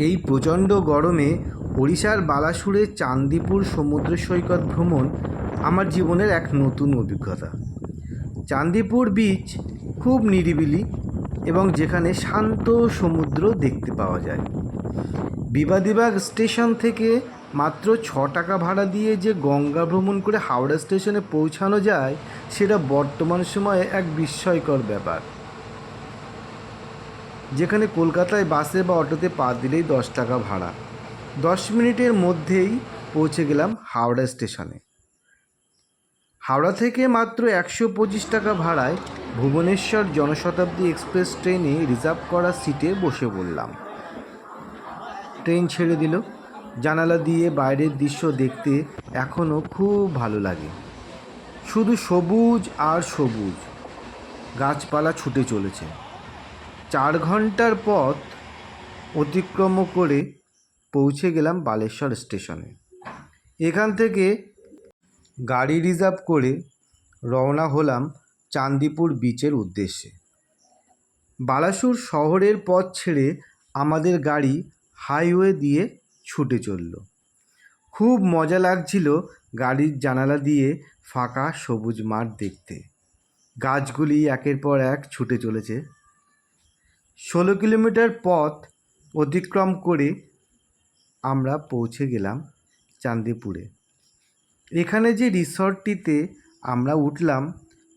এই প্রচণ্ড গরমে ওড়িশার বালাসুরের চান্দিপুর সমুদ্র সৈকত ভ্রমণ আমার জীবনের এক নতুন অভিজ্ঞতা। চান্দিপুর বিচ খুব নিরিবিলি এবং যেখানে শান্ত সমুদ্র দেখতে পাওয়া যায়। বিবাদীবাগ স্টেশন থেকে মাত্র ৬ টাকা ভাড়া দিয়ে যে গঙ্গা ভ্রমণ করে হাওড়া স্টেশনে পৌঁছানো যায়, সেটা বর্তমান সময়ে এক বিস্ময়কর ব্যাপার। যেখানে কলকাতায় বাসে বা অটোতে পা দিলেই 10 টাকা ভাড়া। 10 মিনিটের মধ্যেই পৌঁছে গেলাম হাওড়া স্টেশনে। হাওড়া থেকে মাত্র 125 টাকা ভাড়ায় ভুবনেশ্বর জনশতাব্দী এক্সপ্রেস ট্রেনে রিজার্ভ করা সিটে বসে পড়লাম। ট্রেন ছেড়ে দিল। জানালা দিয়ে বাইরের দৃশ্য দেখতে এখনও খুব ভালো লাগে। শুধু সবুজ আর সবুজ, গাছপালা ছুটে চলেছে। 4 ঘন্টার পথ অতিক্রম করে পৌঁছে গেলাম বালেশ্বর স্টেশনে। এখান থেকে গাড়ি রিজার্ভ করে রওনা হলাম চান্দিপুর বিচের উদ্দেশ্যে। বালাসুর শহরের পথ ছেড়ে আমাদের গাড়ি হাইওয়ে দিয়ে ছুটে চলল। খুব মজা লাগছিল গাড়ির জানালা দিয়ে ফাঁকা সবুজ মাঠ দেখতে। গাছগুলি একের পর এক ছুটে চলেছে। 16 কিলোমিটার পথ অতিক্রম করে আমরা পৌঁছে গেলাম চান্দিপুরে। এখানে যে রিসর্টটিতে আমরা উঠলাম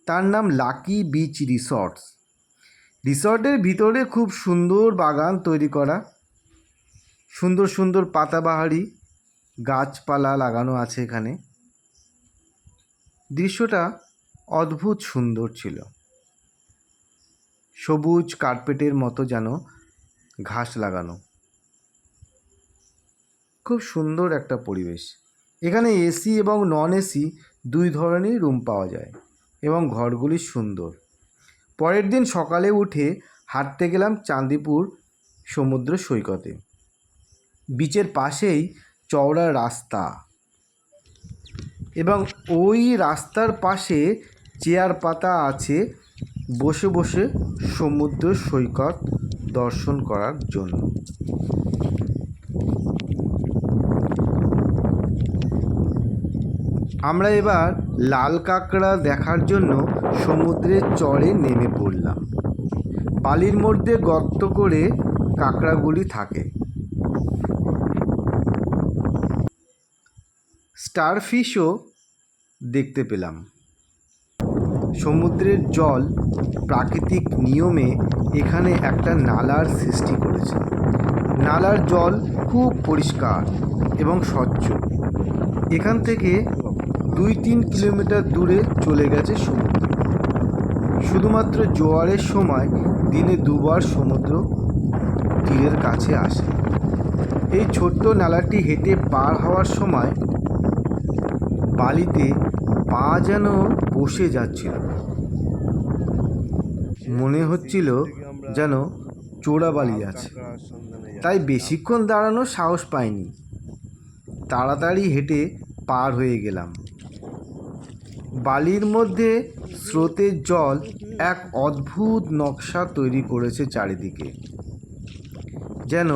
তার নাম লাকি বিচ রিসর্টস। রিসর্টের ভিতরে খুব সুন্দর বাগান তৈরি করা, সুন্দর সুন্দর পাতাবাহারি গাছপালা লাগানো আছে এখানে। দৃশ্যটা অদ্ভুত সুন্দর ছিল। সবুজ কার্পেটের মতো যেন ঘাস লাগানো। খুব সুন্দর একটা পরিবেশ। এখানে এসি এবং নন এসি দুই ধরনেরই রুম পাওয়া যায় এবং ঘরগুলি সুন্দর। পরের দিন সকালে উঠে হাঁটতে গেলাম চান্দিপুর সমুদ্র সৈকতে। বিচের পাশেই চওড়া রাস্তা এবং ওই রাস্তার পাশে চেয়ার পাতা আছে বসে বসে সমুদ্র সৈকত দর্শন করার জন্য। আমরা এবার লাল কাঁকড়া দেখার জন্য সমুদ্রের চরে নেমে পড়লাম। বালির মধ্যে গর্ত করে কাঁকড়াগুলি থাকে। স্টারফিশও দেখতে পেলাম। সমুদ্রের জল প্রাকৃতিক নিয়মে এখানে একটা নালার সৃষ্টি করেছে। নালার জল খুব পরিষ্কার এবং স্বচ্ছ। এখান থেকে 2-3 কিলোমিটার দূরে চলে গেছে সমুদ্র। শুধুমাত্র জোয়ারের সময় দিনে 2 বার সমুদ্র তীরের কাছে আসে। এই ছোট্ট নালাটি হেঁটে পার হওয়ার সময় বালিতে পা যেন বসে যাচ্ছিল। মনে হচ্ছিল যেন চোরাবালি আছে। তাই বেশিক্ষণ দাঁড়ানোর সাহস পাইনি। তাড়াতাড়ি হেঁটে পার হয়ে গেলাম। বালির মধ্যে স্রোতের জল এক অদ্ভুত নকশা তৈরি করেছে চারিদিকে, যেন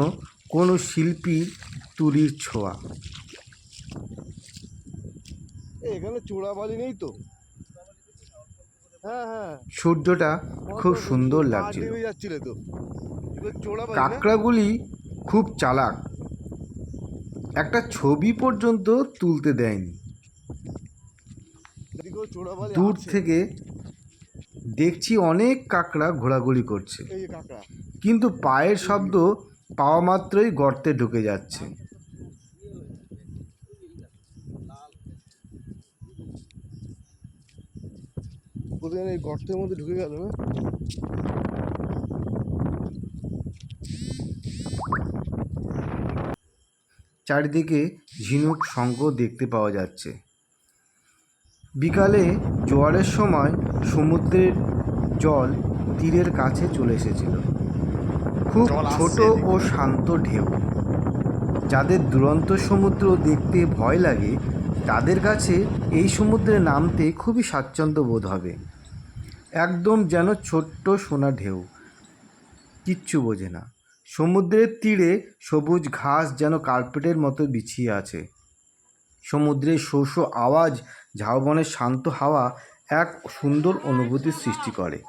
কোনো শিল্পীর তুলির ছোঁয়া। এখানে চোরাবালি নেই তো? হ্যাঁ হ্যাঁ, সূর্যটা খুব সুন্দর লাগছিল। কাঁকড়াগুলি খুব চালাক, একটা ছবি পর্যন্ত তুলতে দেয়নি। দূর থেকে দেখছি অনেক কাঁকড়া ঘোরাঘুরি করছে, কিন্তু পায়ের শব্দ পাওয়া মাত্রই গর্তে ঢুকে যাচ্ছে। এই গর্তের মধ্যে ঢুকে গেল না? চারিদিকে ঝিনুক শঙ্খ দেখতে পাওয়া যাচ্ছে। বিকালে জোয়ারের সময় সমুদ্রের জল তীরের কাছে চলে এসেছিল। খুব ছোট ও শান্ত ঢেউ। যাদের দুরন্ত সমুদ্র দেখতে ভয় লাগে তাদের কাছে এই সমুদ্রে নামতে খুবই স্বাচ্ছন্দ্য বোধ হবে। একদম যেন ছোট্ট সোনা ঢেউ, কিচ্ছু বোঝে না, সমুদ্রের তীরে সবুজ ঘাস যেন কার্পেটের মতো বিছিয়ে আছে। সমুদ্রের শো শো আওয়াজ, ঝাউবনের শান্ত হাওয়া এক সুন্দর অনুভূতির সৃষ্টি করে।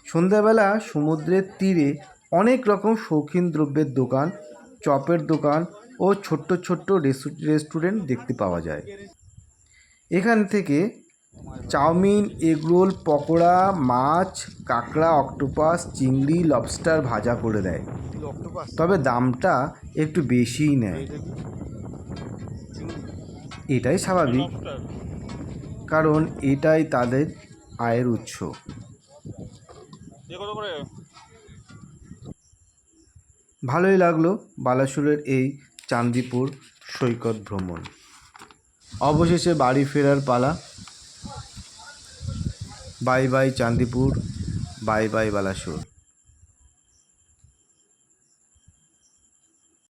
সন্ধ্যাবেলা সমুদ্রের তীরে অনেক রকম শৌখিন দ্রব্যের দোকান, চপের দোকান ও ছোট্ট ছোট্ট রেস্টুরেন্ট দেখতে পাওয়া যায়। এখান থেকে চাউমিন, এগরোল, পকোড়া, মাছ, কাঁকড়া, অক্টোপাস, চিংড়ি, লবস্টার ভাজা করে দেয়। অক্টোপাস তবে দামটা একটু বেশিই নেয়। এটাই স্বাভাবিক, কারণ এটাই তাদের আয়ের উৎস। ভালোই লাগলো বালাসোরের এই চান্দিপুর সৈকত ভ্রমণ। অবশেষে বাড়ি ফেরার পালা। Bye bye Chandipur, bye bye Balasore.